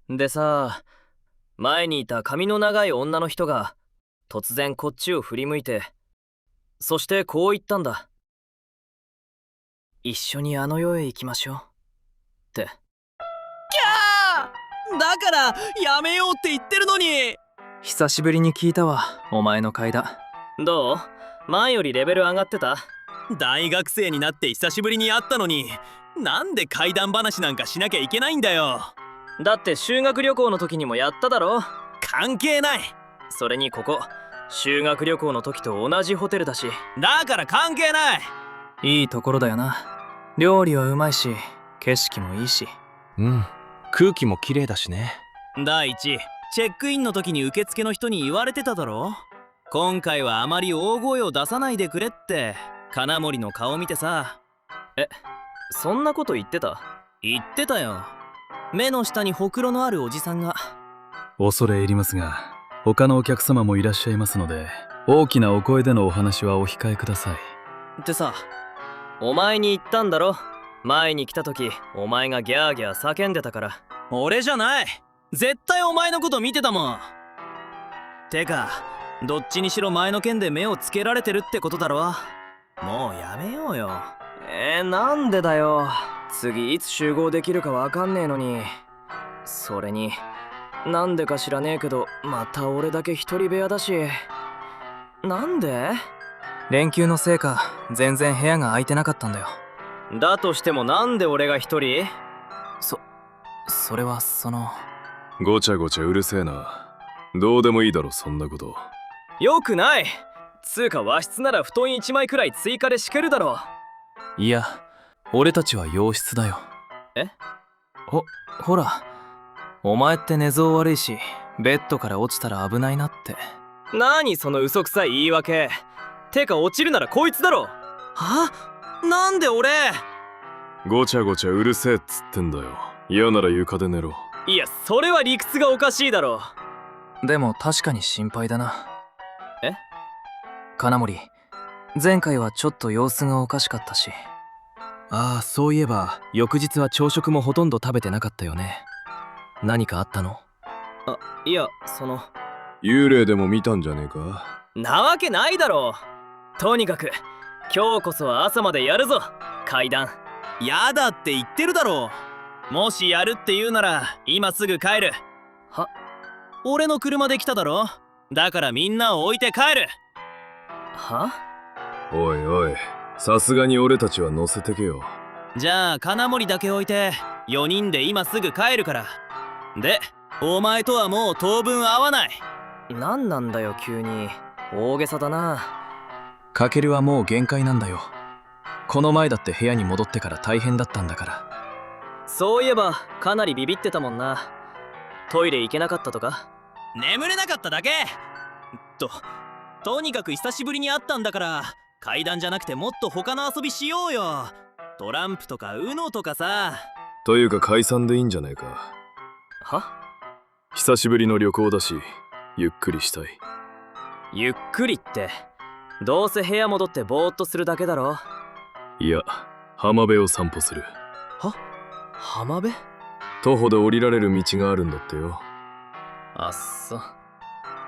でさ、前にいた髪の長い女の人が突然こっちを振り向いて、そしてこう言ったんだ。一緒にあの世へ行きましょうって。だからやめようって言ってるのに。久しぶりに聞いたわ、お前の階段。どう？前よりレベル上がってた？大学生になって久しぶりに会ったのに、なんで怪談話なんかしなきゃいけないんだよ。だって修学旅行の時にもやっただろ。関係ない。それにここ修学旅行の時と同じホテルだし。だから関係ない。いいところだよな。料理はうまいし、景色もいいし。空気も綺麗だしね。第一、チェックインの時に受付の人に言われてただろ。今回はあまり大声を出さないでくれって。金森の顔見てさ。そんなこと言ってた？言ってたよ。目の下にほくろのあるおじさんが。恐れ入りますが、他のお客様もいらっしゃいますので、大きなお声でのお話はお控えください。ってさ、お前に言ったんだろ。前に来た時お前がギャーギャー叫んでたから。俺じゃない。絶対お前のこと見てたもん。てかどっちにしろ前の件で目をつけられてるってことだろ。もうやめようよ。なんでだよ。次いつ集合できるかわかんねえのに。それになんでか知らねえけど、また俺だけ一人部屋だし。なんで？連休のせいか、全然部屋が空いてなかったんだよ。だとしてもなんで俺が一人？それはごちゃごちゃうるせえな。どうでもいいだろそんなこと。よくない。つうか和室なら布団1枚くらい追加で敷けるだろ。いや、俺たちは洋室だよ。ほら、お前って寝相悪いし、ベッドから落ちたら危ないなって。何その嘘くさい言い訳。てか落ちるならこいつだろ。は？なんで俺？ごちゃごちゃうるせえっつってんだよ。嫌なら床で寝ろ。いや、それは理屈がおかしいだろ。でも確かに心配だな。え？金森、前回はちょっと様子がおかしかったし。ああ、そういえば翌日は朝食もほとんど食べてなかったよね。何かあったの？いや、幽霊でも見たんじゃねえか？なわけないだろ。とにかく今日こそは朝までやるぞ階段。やだって言ってるだろ。もしやるって言うなら今すぐ帰る。は？俺の車で来ただろ。だからみんなを置いて帰る。は？おいおい、さすがに俺たちは乗せてけよ。じゃあ金森だけ置いて4人で今すぐ帰るから。で、お前とはもう当分会わない。なんなんだよ急に。大げさだな。かけるはもう限界なんだよ。この前だって部屋に戻ってから大変だったんだから。そういえばかなりビビってたもんな。トイレ行けなかったとか？眠れなかっただけ。とにかく久しぶりに会ったんだから、階段じゃなくてもっと他の遊びしようよ。トランプとかウノとかさ。というか解散でいいんじゃねえか。は？久しぶりの旅行だし、ゆっくりしたい。ゆっくりってどうせ部屋戻ってぼーっとするだけだろ。いや、浜辺を散歩する。浜辺？徒歩で降りられる道があるんだってよ。あっそ。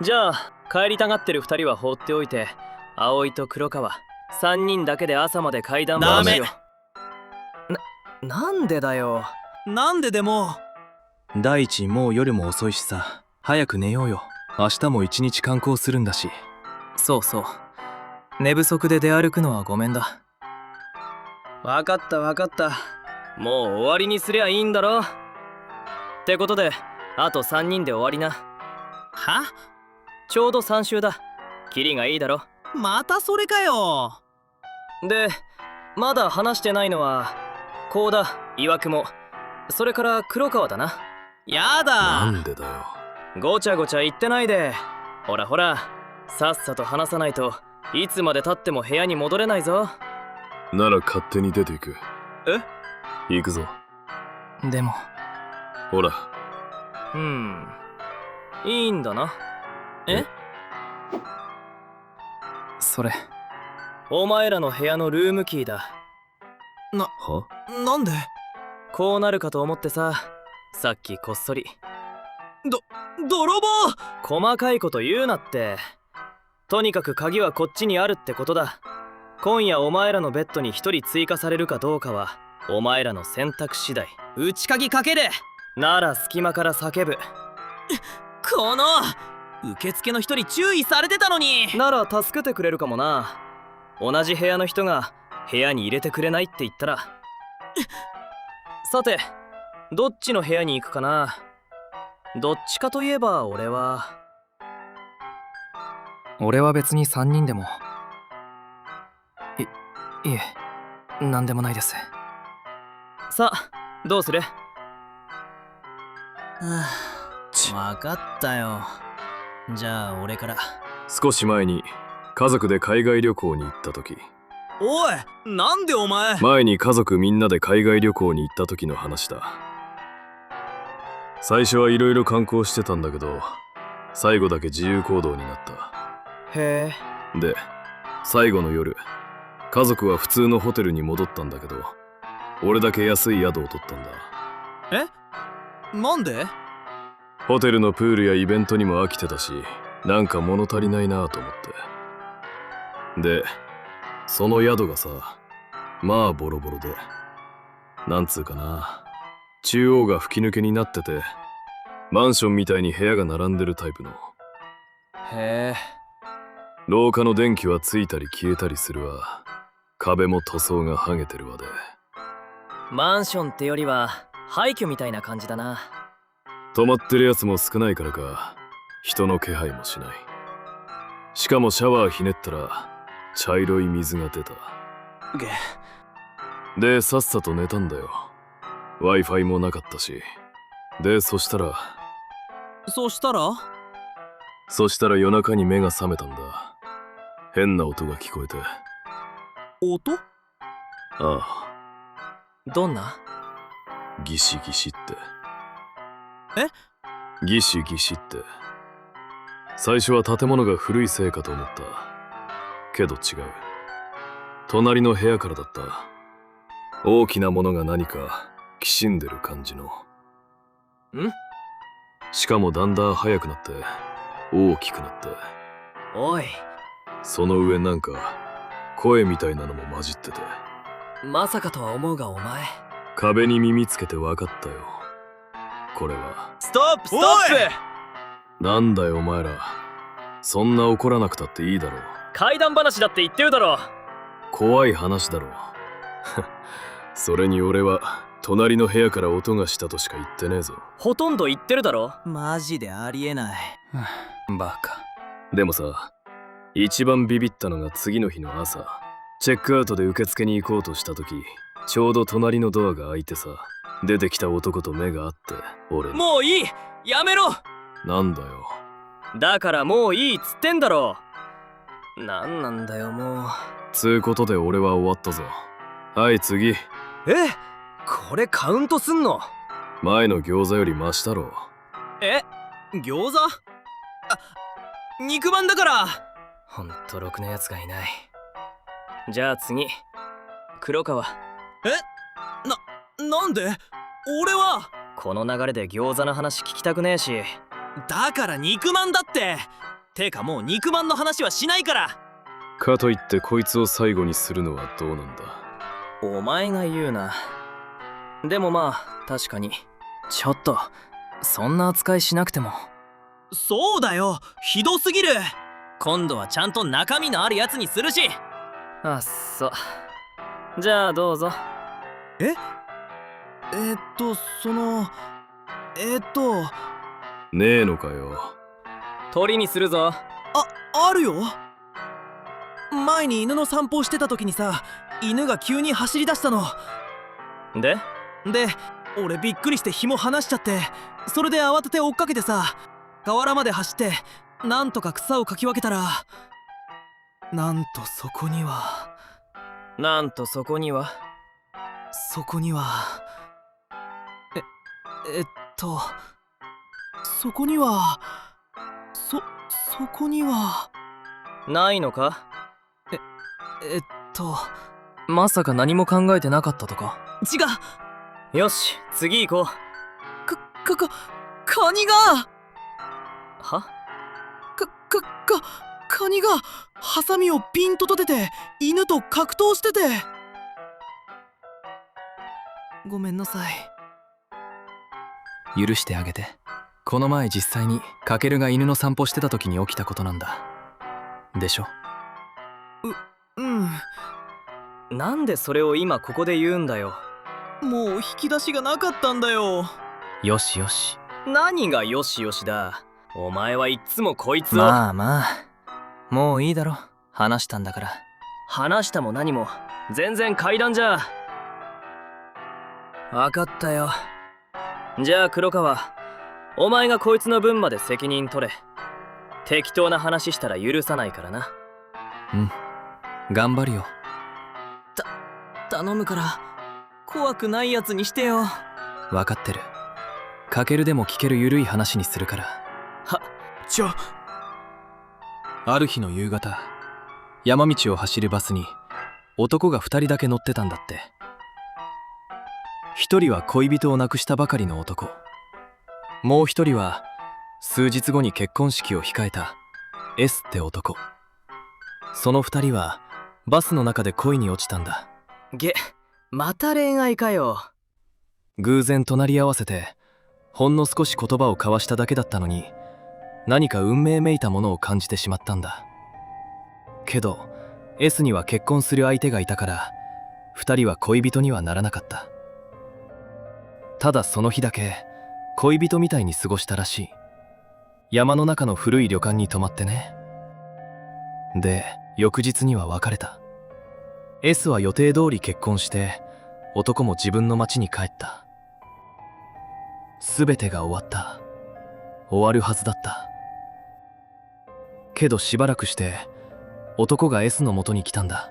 じゃあ帰りたがってる2人は放っておいて、葵と黒川3人だけで朝まで階段回しよう。なんでだよ。なんででも。第一、もう夜も遅いしさ、早く寝ようよ。明日も一日観光するんだし。そうそう。寝不足で出歩くのはごめんだ。わかったわかった。もう終わりにすりゃいいんだろ。ってことであと3人で終わりな。は？ちょうど3周だ。キリがいいだろ。またそれかよ。で、まだ話してないのは幸田、岩雲、それから黒川だな。やだ。なんでだよ。ごちゃごちゃ言ってないで。ほらほら、さっさと話さないといつまでたっても部屋に戻れないぞ。なら勝手に出ていく。行くぞ。でもほら。いいんだな。それお前らの部屋のルームキーだ。は？なんで？こうなるかと思ってさ、さっきこっそり。泥棒！細かいこと言うなって。とにかく鍵はこっちにあるってことだ。今夜お前らのベッドに一人追加されるかどうかはお前らの選択次第。内鍵かける。なら隙間から叫ぶ。この受付の人に注意されてたのに。なら助けてくれるかもな。同じ部屋の人が部屋に入れてくれないって言ったら。さて、どっちの部屋に行くかな。どっちかといえば俺は別に3人でも。いえ、なんでもないです。さあ、どうする？わかったよ。じゃあ俺から。少し前に家族で海外旅行に行った時。おい、なんでお前。前に家族みんなで海外旅行に行った時の話だ。最初はいろいろ観光してたんだけど、最後だけ自由行動になった。へえ。で、最後の夜、家族は普通のホテルに戻ったんだけど、俺だけ安い宿を取ったんだ。なんで？ホテルのプールやイベントにも飽きてたし、なんか物足りないなと思って。で、その宿がさ、まあボロボロで、なんつうかな、中央が吹き抜けになってて、マンションみたいに部屋が並んでるタイプの。へえ。廊下の電気はついたり消えたりするわ。壁も塗装が剥げてるわで。マンションってよりは廃墟みたいな感じだな。泊まってるやつも少ないからか、人の気配もしない。しかもシャワーひねったら茶色い水が出た。で、さっさと寝たんだよ。 Wi-Fi もなかったし。で、そしたら夜中に目が覚めたんだ。変な音が聞こえて。音？ああ、どんな？ギシギシって。え？ギシギシって。最初は建物が古いせいかと思った。けど違う。隣の部屋からだった。大きなものが何かきしんでる感じの。しかもだんだん速くなって大きくなって、おい、その上なんか声みたいなのも混じってて。まさかとは思うがお前。壁に耳つけて分かったよ。これは。ストップストップ！なんだよお前ら。そんな怒らなくたっていいだろう。怪談話だって言ってるだろ。怖い話だろう。それに俺は隣の部屋から音がしたとしか言ってねえぞ。ほとんど言ってるだろ。マジでありえない。バカ。でもさ、一番ビビったのが次の日の朝、チェックアウトで受付に行こうとした時、ちょうど隣のドアが開いてさ、出てきた男と目が合って、俺に。もういい！やめろ！なんだよ。だからもういいっつってんだろ。なんなんだよもう。つうことで俺は終わったぞ。はい次。これカウントすんの？前の餃子よりマシだろ。餃子？肉まんだから。ほんとろくなやつがいない。じゃあ次、黒川。なんで？俺は。この流れで餃子の話聞きたくねえし。だから肉まんだって。てかもう肉まんの話はしないから。かといってこいつを最後にするのはどうなんだ。お前が言うな。でもまあ確かに。ちょっとそんな扱いしなくても。そうだよ、ひどすぎる。今度はちゃんと中身のあるやつにするし。あっそ。じゃあどうぞ。ねえのかよ。鳥にするぞ。あるよ。前に犬の散歩をしてた時にさ、犬が急に走り出したの。で俺びっくりして紐離しちゃって、それで慌てて追っかけてさ、河原まで走ってなんとか草をかき分けたら、なんとそこにはそこにはそこにはないのか？まさか何も考えてなかったとか？違う。よし次行こう。カニが。は？カニがハサミをピンと立てて犬と格闘してて。ごめんなさい。許してあげて。この前実際にカケルが犬の散歩してた時に起きたことなんだ。でしょ？うん。なんでそれを今ここで言うんだよ。もう引き出しがなかったんだよ。よしよし。何がよしよしだ。お前はいっつもこいつを。まあまあ、もういいだろ。話したんだから。話したも何も全然階段じゃ。分かったよ。じゃあ黒川、お前がこいつの分まで責任取れ。適当な話したら許さないからな。うん、頑張るよ。頼むから怖くないやつにしてよ。分かってる。カケルでも聞けるゆるい話にするから。ある日の夕方、山道を走るバスに男が2人だけ乗ってたんだって。1人は恋人を亡くしたばかりの男、もう1人は数日後に結婚式を控えた S って男。その2人はバスの中で恋に落ちたんだ。また恋愛かよ。偶然隣り合わせてほんの少し言葉を交わしただけだったのに、何か運命めいたものを感じてしまったんだ。けど S には結婚する相手がいたから2人は恋人にはならなかった。ただその日だけ恋人みたいに過ごしたらしい。山の中の古い旅館に泊まってね。で翌日には別れた。 S は予定通り結婚して男も自分の町に帰った。全てが終わった。終わるはずだった。けどしばらくして男が S の元に来たんだ。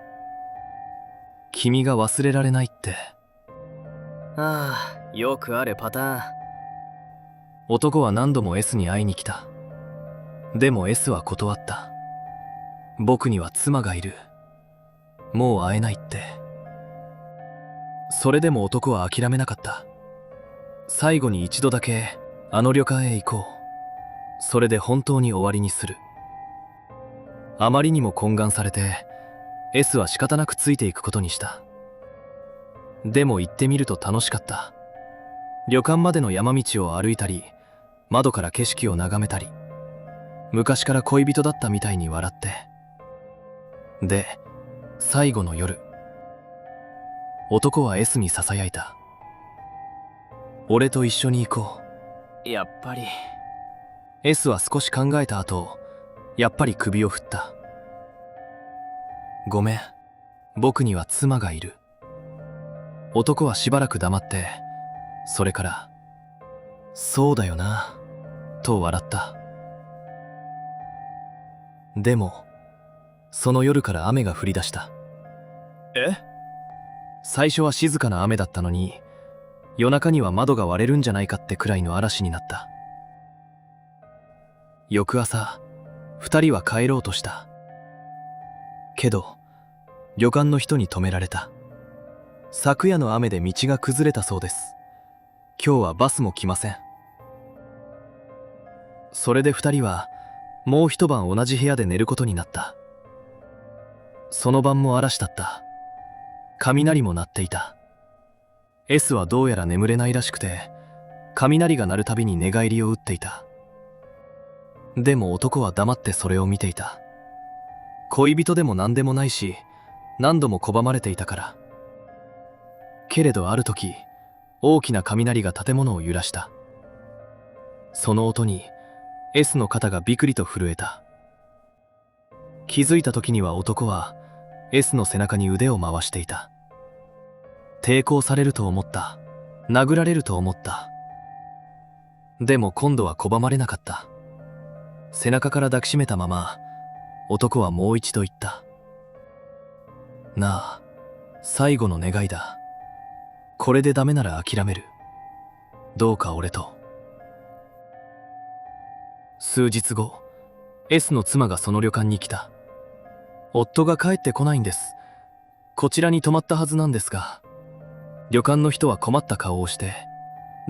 君が忘れられないって。ああ、よくあるパターン。男は何度も S に会いに来た。でも S は断った。僕には妻がいる。もう会えないって。それでも男は諦めなかった。最後に一度だけあの旅館へ行こう。それで本当に終わりにする。あまりにも懇願されて S は仕方なくついていくことにした。でも行ってみると楽しかった。旅館までの山道を歩いたり、窓から景色を眺めたり、昔から恋人だったみたいに笑って。で最後の夜、男は S にささやいた。俺と一緒に行こう。やっぱり。 S は少し考えた後、やっぱり首を振った。ごめん、僕には妻がいる。男はしばらく黙って、それからそうだよなと笑った。でもその夜から雨が降り出した。最初は静かな雨だったのに、夜中には窓が割れるんじゃないかってくらいの嵐になった。翌朝2人は帰ろうとした。けど旅館の人に止められた。昨夜の雨で道が崩れたそうです。今日はバスも来ません。それで2人はもう一晩同じ部屋で寝ることになった。その晩も嵐だった。雷も鳴っていた。 S はどうやら眠れないらしくて、雷が鳴るたびに寝返りを打っていた。でも男は黙ってそれを見ていた。恋人でも何でもないし、何度も拒まれていたから。けれどある時、大きな雷が建物を揺らした。その音に S の肩がビクリと震えた。気づいた時には男は S の背中に腕を回していた。抵抗されると思った。殴られると思った。でも今度は拒まれなかった。背中から抱きしめたまま、男はもう一度言った。なあ、最後の願いだ。これでダメなら諦める。どうか俺と。数日後、S の妻がその旅館に来た。夫が帰ってこないんです。こちらに泊まったはずなんですが。旅館の人は困った顔をして、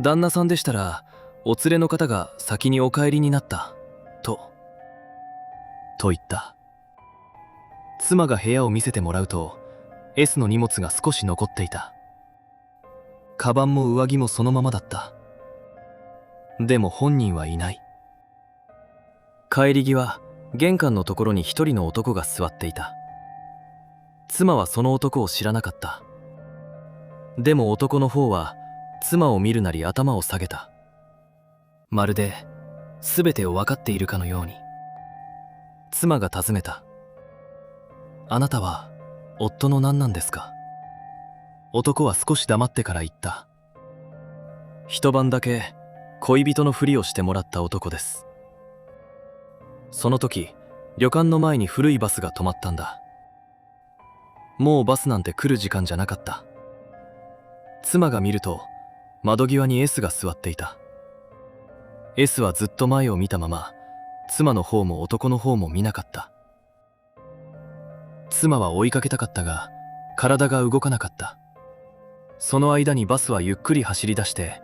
旦那さんでしたらお連れの方が先にお帰りになったと言った。妻が部屋を見せてもらうと S の荷物が少し残っていた。カバンも上着もそのままだった。でも本人はいない。帰り際、玄関のところに一人の男が座っていた。妻はその男を知らなかった。でも男の方は妻を見るなり頭を下げた。まるで全てを分かっているかのように。妻が尋ねた。あなたは夫の何なんですか？男は少し黙ってから言った。一晩だけ恋人のふりをしてもらった男です。その時、旅館の前に古いバスが止まったんだ。もうバスなんて来る時間じゃなかった。妻が見ると、窓際に S が座っていた。S はずっと前を見たまま、妻の方も男の方も見なかった。妻は追いかけたかったが、体が動かなかった。その間にバスはゆっくり走り出して、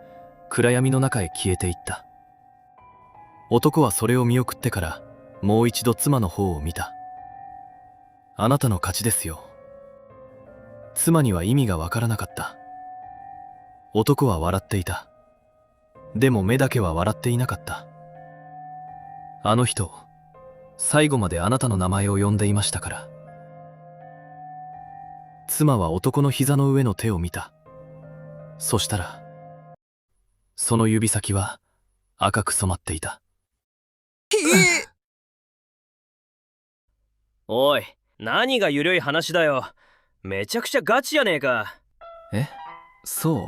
暗闇の中へ消えていった。男はそれを見送ってから、もう一度妻の方を見た。あなたの勝ちですよ。妻には意味がわからなかった。男は笑っていた。でも目だけは笑っていなかった。あの人、最後まであなたの名前を呼んでいましたから。妻は男の膝の上の手を見た。そしたら、その指先は赤く染まっていた。おい、何がゆるい話だよ。めちゃくちゃガチやねえか。え、そう？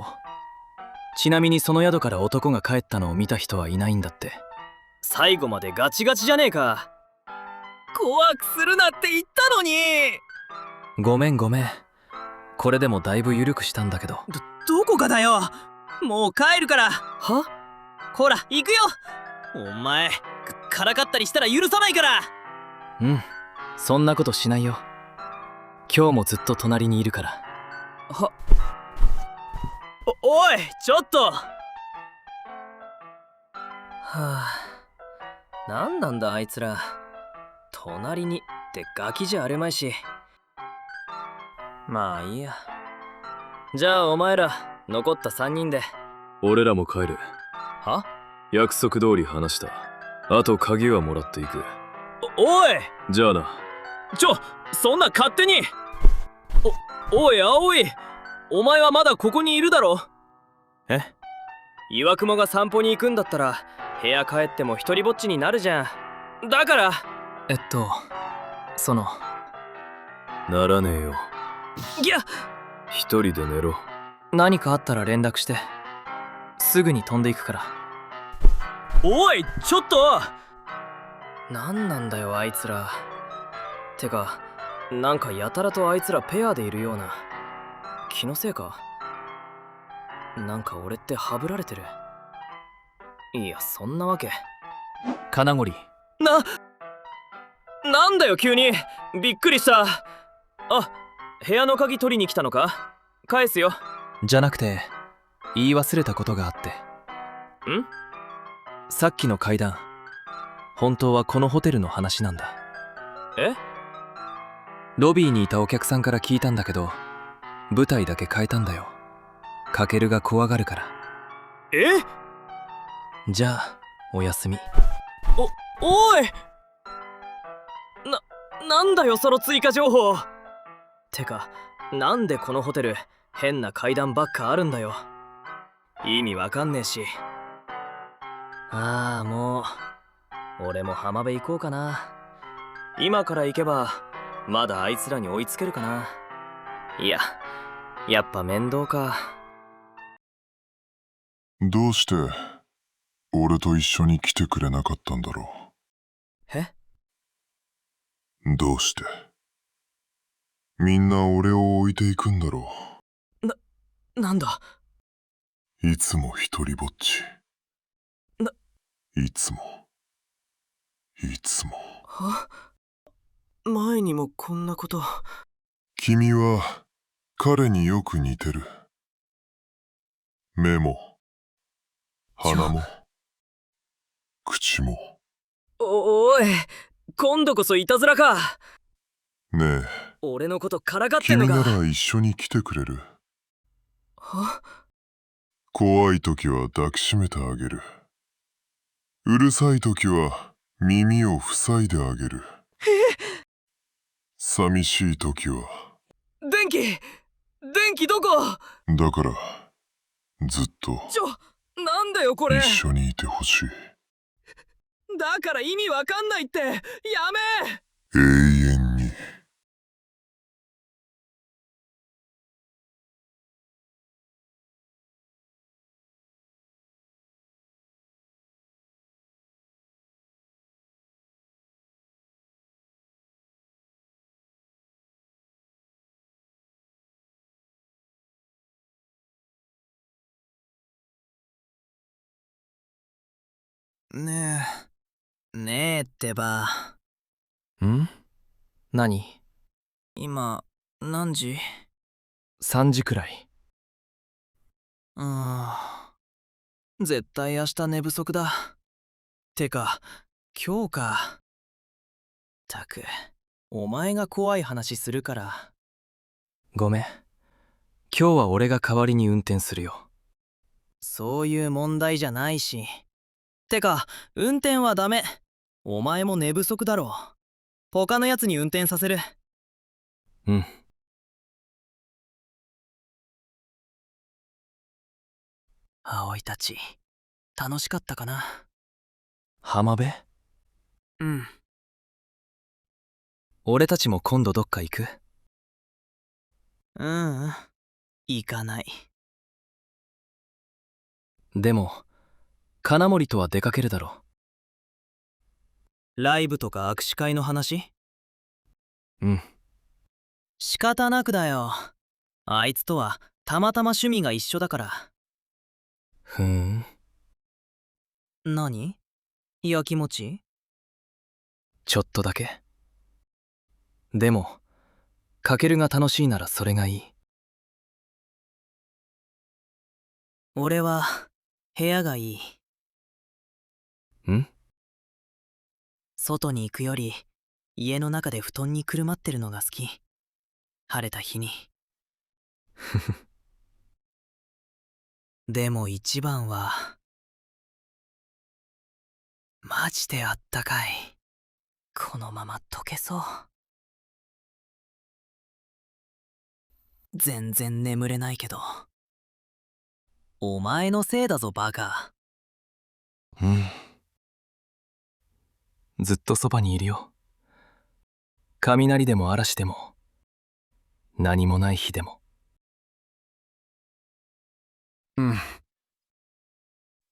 ちなみにその宿から男が帰ったのを見た人はいないんだって。最後までガチガチじゃねえか。怖くするなって言ったのに。ごめんごめん。これでもだいぶ緩くしたんだけど。どこがだよ。もう帰るから。は？ほら行くよ。お前からかったりしたら許さないから。うん、そんなことしないよ。今日もずっと隣にいるから。おい、ちょっと。はあ、なんなんだあいつら。隣にってガキじゃあるまいし。まあいいや。じゃあお前ら残った3人で。俺らも帰る。は？約束通り話した。あと鍵はもらっていく。おい！じゃあな。そんな勝手に。おい葵、お前はまだここにいるだろ。え？岩雲が散歩に行くんだったら部屋帰っても一人ぼっちになるじゃん。だからそのならねえよ。ぎゃ一人で寝ろ。何かあったら連絡して。すぐに飛んでいくから。おい、ちょっと。なんなんだよあいつら。てかなんかやたらとあいつらペアでいるような。気のせいか？なんか俺ってハブられてる？いや、そんなわけ。金森。なんだよ急に。びっくりした。あ、部屋の鍵取りに来たのか？返すよ。じゃなくて、言い忘れたことがあって。ん？さっきの階段、本当はこのホテルの話なんだ。え？ロビーにいたお客さんから聞いたんだけど、舞台だけ変えたんだよ。カケルが怖がるから。え？じゃあおやすみ。おい！なんだよその追加情報。てかなんでこのホテル変な階段ばっかあるんだよ。意味わかんねえし。ああ、もう俺も浜辺行こうかな。今から行けばまだあいつらに追いつけるかな。いや、やっぱ面倒か。どうして俺と一緒に来てくれなかったんだろえ？どうしてみんな俺を置いていくんだろなんだ？いつも一人ぼっち。いつもは？前にもこんなこと。君は彼によく似てる。目も鼻も口も。おい、今度こそいたずらか。ね俺のことからかっえ、てんの君なか。ら一緒に来てくれる。は怖い時は抱きしめてあげる。うるさい時は耳を塞いであげる。寂しい時は。電気どこ。だからずっとなんだよこれ。一緒にいてほしい。だから意味わかんないって。やめ。永遠に。ねえってば。ん？何？今何時？ 3時くらい。絶対明日寝不足だ。てか今日か。たく、お前が怖い話するから。ごめん。今日は俺が代わりに運転するよ。そういう問題じゃないし。てか運転はダメ。お前も寝不足だろ。他のやつに運転させる。うん。葵たち楽しかったかな。浜辺？うん。俺たちも今度どっか行く？行かない。でも金森とは出かけるだろライブとか握手会の話？う。うん。仕方なくだよ。あいつとはたまたま趣味が一緒だから。ふーん。何？やきもち？ちょっとだけ。でもかけるが楽しいならそれがいい。俺は部屋がいい。ん？外に行くより家の中で布団にくるまってるのが好き。晴れた日に。でも一番はマジであったかい。このまま溶けそう。全然眠れないけど、お前のせいだぞバカ。うん。ずっとそばにいるよ。雷でも嵐でも何もない日でも。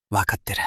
分かってる。